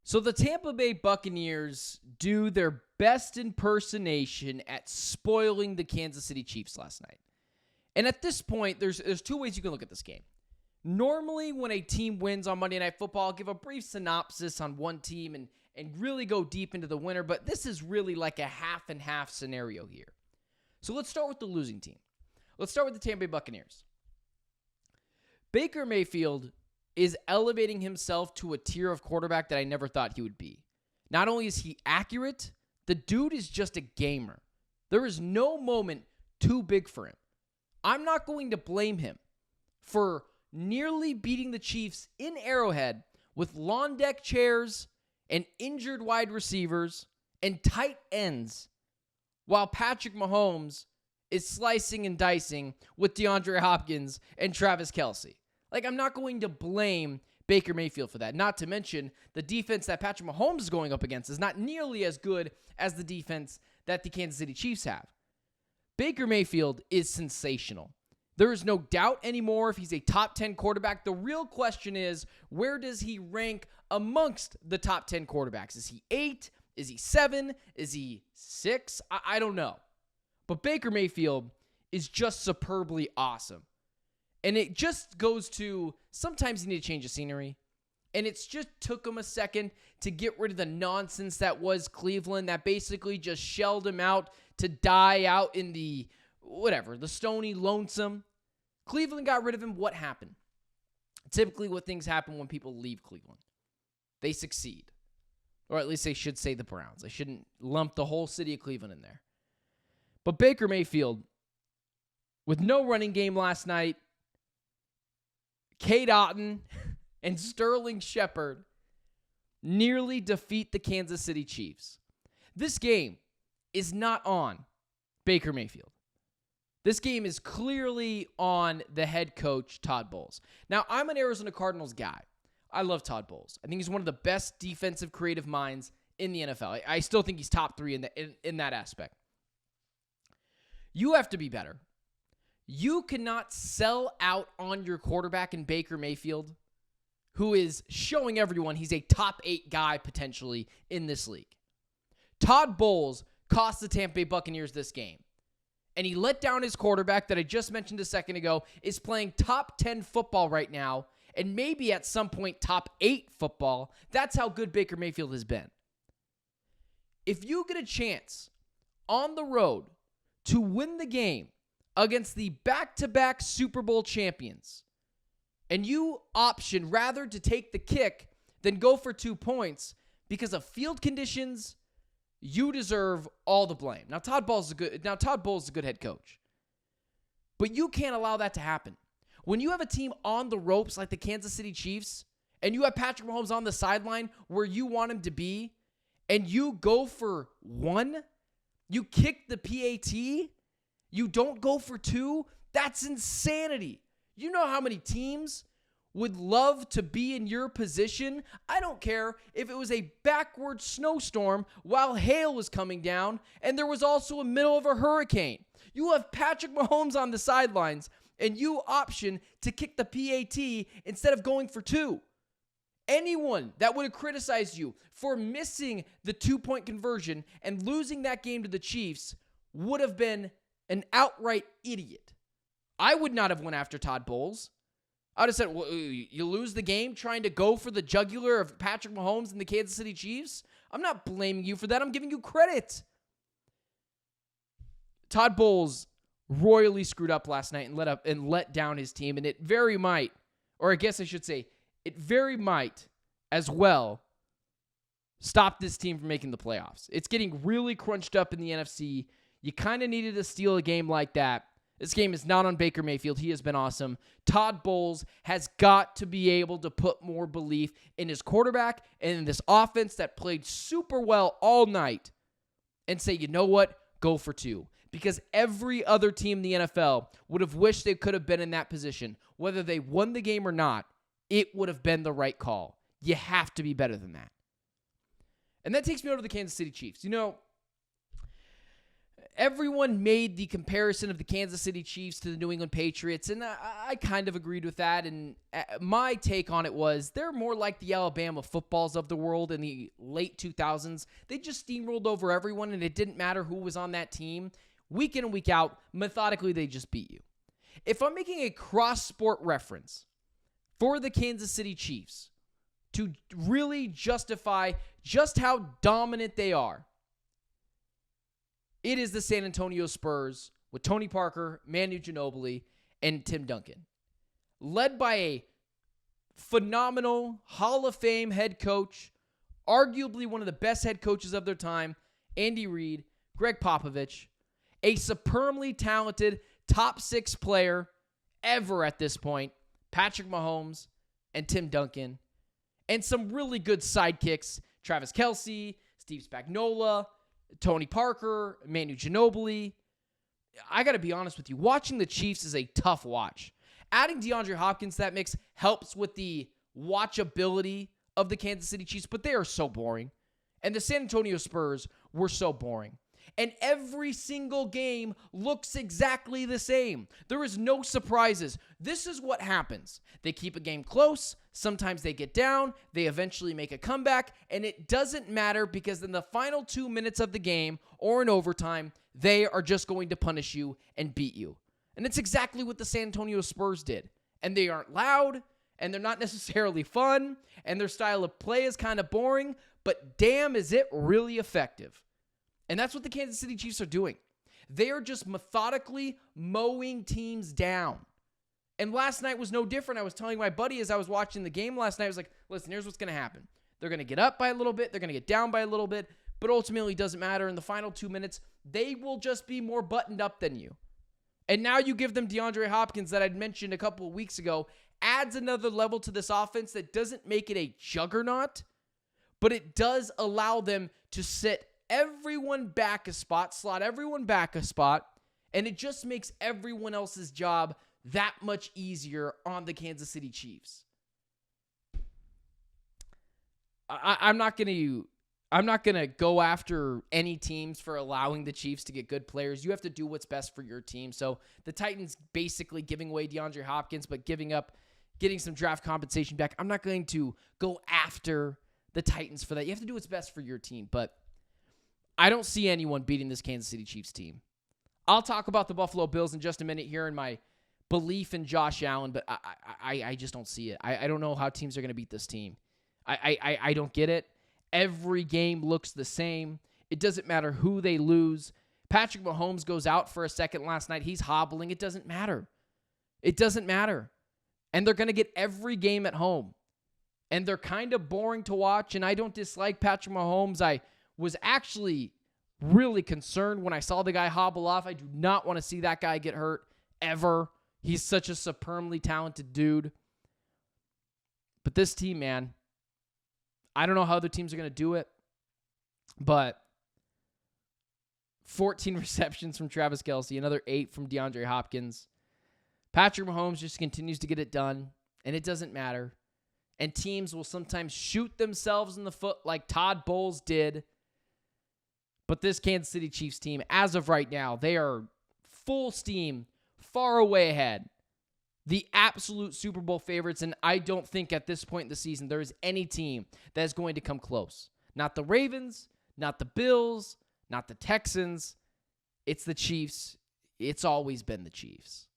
So the Tampa Bay Buccaneers do their best impersonation at spoiling the Kansas City Chiefs last night. And at this point, there's two ways you can look at this game. Normally, when a team wins on Monday Night Football, I'll give a brief synopsis on one team and really go deep into the winner, but this is really like a half and half scenario here. So let's start with the losing team. Let's start with the Tampa Bay Buccaneers. Baker Mayfield is elevating himself to a tier of quarterback that I never thought he would be. Not only is he accurate, the dude is just a gamer. There is no moment too big for him. I'm not going to blame him for nearly beating the Chiefs in Arrowhead with lawn deck chairs and injured wide receivers and tight ends while Patrick Mahomes is slicing and dicing with DeAndre Hopkins and Travis Kelce. Like, I'm not going to blame Baker Mayfield for that. Not to mention, the defense that Patrick Mahomes is going up against is not nearly as good as the defense that the Kansas City Chiefs have. Baker Mayfield is sensational. There is no doubt anymore if he's a top 10 quarterback. The real question is, where does he rank amongst the top 10 quarterbacks? Is he 8? Is he 7? Is he 6? I don't know. But Baker Mayfield is just superbly awesome. And it just goes to, sometimes you need to change the scenery. And it's just took him a second to get rid of the nonsense that was Cleveland, that basically just shelled him out to die out in the, the stony lonesome. Cleveland got rid of him. What happened? Typically what things happen when people leave Cleveland. They succeed. Or at least they should say the Browns. I shouldn't lump the whole city of Cleveland in there. But Baker Mayfield, with no running game last night, Cade Otton and Sterling Shepard nearly defeat the Kansas City Chiefs. This game is not on Baker Mayfield. This game is clearly on the head coach, Todd Bowles. Now, I'm an Arizona Cardinals guy. I love Todd Bowles. I think he's one of the best defensive creative minds in the NFL. I still think he's top 3 in that aspect. You have to be better. You cannot sell out on your quarterback in Baker Mayfield, who is showing everyone he's a top 8 guy potentially in this league. Todd Bowles cost the Tampa Bay Buccaneers this game. And he let down his quarterback that I just mentioned a second ago, is playing top 10 football right now, and maybe at some point top 8 football. That's how good Baker Mayfield has been. If you get a chance on the road to win the game against the back-to-back Super Bowl champions, and you option rather to take the kick than go for 2 points because of field conditions, you deserve all the blame. Now, Todd Bowles is a good head coach. But you can't allow that to happen. When you have a team on the ropes like the Kansas City Chiefs, and you have Patrick Mahomes on the sideline where you want him to be, and you go for 1, you kick the PAT, you don't go for 2, that's insanity. You know how many teams would love to be in your position? I don't care if it was a backward snowstorm while hail was coming down and there was also a middle of a hurricane. You have Patrick Mahomes on the sidelines and you option to kick the PAT instead of going for 2. Anyone that would have criticized you for missing the 2-point conversion and losing that game to the Chiefs would have been an outright idiot. I would not have went after Todd Bowles. I would have said, well, you lose the game trying to go for the jugular of Patrick Mahomes and the Kansas City Chiefs? I'm not blaming you for that. I'm giving you credit. Todd Bowles royally screwed up last night and let down his team, and it very might, or I guess I should say, it very might as well stop this team from making the playoffs. It's getting really crunched up in the NFC. You kind of needed to steal a game like that. This game is not on Baker Mayfield. He has been awesome. Todd Bowles has got to be able to put more belief in his quarterback and in this offense that played super well all night and say, you know what? Go for 2. Because every other team in the NFL would have wished they could have been in that position. Whether they won the game or not, it would have been the right call. You have to be better than that. And that takes me over to the Kansas City Chiefs. You know, everyone made the comparison of the Kansas City Chiefs to the New England Patriots, and I kind of agreed with that. And my take on it was they're more like the Alabama footballs of the world in the late 2000s. They just steamrolled over everyone, and it didn't matter who was on that team. Week in and week out, methodically, they just beat you. If I'm making a cross-sport reference for the Kansas City Chiefs to really justify just how dominant they are, it is the San Antonio Spurs with Tony Parker, Manu Ginobili, and Tim Duncan. Led by a phenomenal Hall of Fame head coach, arguably one of the best head coaches of their time, Andy Reid, Greg Popovich, a superbly talented top 6 player ever at this point, Patrick Mahomes and Tim Duncan, and some really good sidekicks, Travis Kelce, Steve Spagnuolo, Tony Parker, Manu Ginobili. I got to be honest with you, watching the Chiefs is a tough watch. Adding DeAndre Hopkins to that mix helps with the watchability of the Kansas City Chiefs, but they are so boring. And the San Antonio Spurs were so boring. And every single game looks exactly the same. There is no surprises. This is what happens. They keep a game close. Sometimes they get down. They eventually make a comeback. And it doesn't matter because in the final 2 minutes of the game or in overtime, they are just going to punish you and beat you. And it's exactly what the San Antonio Spurs did. And they aren't loud, and they're not necessarily fun, and their style of play is kind of boring, but damn, is it really effective. And that's what the Kansas City Chiefs are doing. They are just methodically mowing teams down. And last night was no different. I was telling my buddy as I was watching the game last night, I was like, listen, here's what's going to happen. They're going to get up by a little bit. They're going to get down by a little bit. But ultimately, it doesn't matter. In the final 2 minutes, they will just be more buttoned up than you. And now you give them DeAndre Hopkins that I'd mentioned a couple of weeks ago, adds another level to this offense that doesn't make it a juggernaut, but it does allow them to sit everyone back a spot, slot everyone back a spot, and it just makes everyone else's job that much easier on the Kansas City Chiefs. I'm not gonna go after any teams for allowing the Chiefs to get good players. You have to do what's best for your team. So the Titans basically giving away DeAndre Hopkins, but getting some draft compensation back. I'm not going to go after the Titans for that. You have to do what's best for your team, but I don't see anyone beating this Kansas City Chiefs team. I'll talk about the Buffalo Bills in just a minute here and my belief in Josh Allen, but I just don't see it. I don't know how teams are going to beat this team. I don't get it. Every game looks the same. It doesn't matter who they lose. Patrick Mahomes goes out for a second last night. He's hobbling. It doesn't matter. It doesn't matter. And they're going to get every game at home. And they're kind of boring to watch, and I don't dislike Patrick Mahomes. I was actually really concerned when I saw the guy hobble off. I do not want to see that guy get hurt ever. He's such a superbly talented dude. But this team, man, I don't know how other teams are going to do it, but 14 receptions from Travis Kelce, another 8 from DeAndre Hopkins. Patrick Mahomes just continues to get it done, and it doesn't matter. And teams will sometimes shoot themselves in the foot like Todd Bowles did. But this Kansas City Chiefs team, as of right now, they are full steam, far away ahead. The absolute Super Bowl favorites, and I don't think at this point in the season there is any team that is going to come close. Not the Ravens, not the Bills, not the Texans. It's the Chiefs. It's always been the Chiefs.